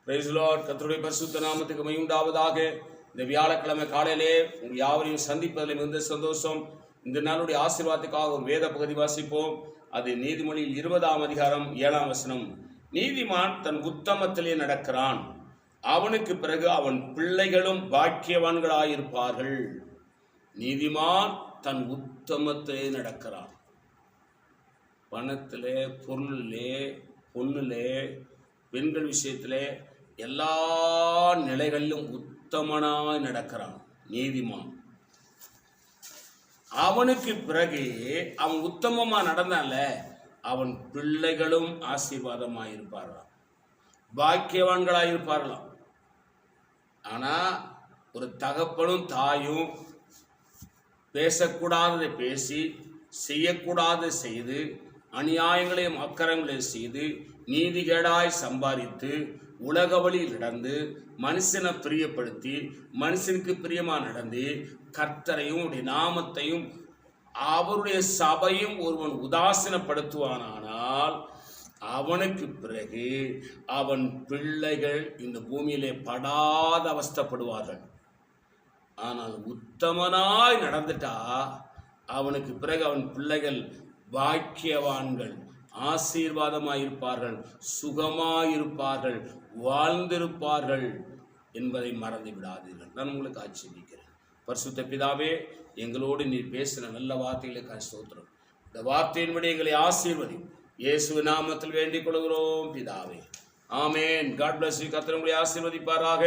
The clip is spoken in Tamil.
Price Lord. கர்த்தருடைய பரிசுத்த நாமத்துக்கு மகிமை உண்டாவதாக. இந்த வியாழக்கிழமை காலையிலே உங்கள் யாவரையும் சந்திப்பதில் மிகுந்த சந்தோஷம். இந்த நாளுடைய ஆசீர்வாதத்துக்காக ஒரு வேத பகுதி வாசிப்போம். அது நீதிமொழியில் 20ஆம் அதிகாரம் 7ஆம் வசனம். நீதிமான் தன் உத்தமத்திலே நடக்கிறான், அவனுக்கு பிறகு அவன் பிள்ளைகளும் பாக்கியவான்களாயிருப்பார்கள். நீதிமான் தன் உத்தமத்திலே நடக்கிறான். பணத்திலே, பொருளிலே, பொண்ணிலே, பெண்கள் விஷயத்திலே, எல்லா நிலைகளிலும் உத்தமனாய் நடக்கிறான் நீதிமான். அவனுக்கு பிறகு அவன் உத்தமமா நடந்தால அவன் பிள்ளைகளும் ஆசீர்வாதமாயிருப்பார்களாம், பாக்கியவான்களாயிருப்பார்களாம். ஆனா ஒரு தகப்பனும் தாயும் பேசக்கூடாததை பேசி, செய்யக்கூடாததை செய்து, அநியாயங்களையும் அக்கரங்களையும் செய்து, நீதிகேடாய் சம்பாதித்து, உலக வழியில் நடந்து, மனுஷனை பிரியப்படுத்தி, மனுஷனுக்கு பிரியமா நடந்து, கர்த்தரையும் நாமத்தையும் அவருடைய சபையும் ஒருவன் உதாசீனப்படுத்துவானால் அவனுக்கு பிறகு அவன் பிள்ளைகள் இந்த பூமியிலே படாத அவஸ்தைப்படுவார்கள். ஆனால் உத்தமனாய் நடந்துட்டா அவனுக்கு பிறகு அவன் பிள்ளைகள் பாக்கியவான்கள், ஆசீர்வாதமாயிருப்பார்கள், சுகமாயிருப்பார்கள், வாழ்ந்திருப்பார்கள் என்பதை மறந்து விடாதீர்கள். நான் உங்களுக்கு ஆட்சேபிக்கிறேன். பரிசுத்த பிதாவே, எங்களோடு நீர் பேசின நல்ல வார்த்தைகளுக்கு ஸ்தோத்திரம். இந்த வார்த்தையின்படி எங்களை ஆசீர்வதி. இயேசு நாமத்தில் வேண்டிக் கொள்கிறோம் பிதாவே, ஆமேன். God bless you. கர்த்தர் உங்களை ஆசீர்வதிப்பாராக.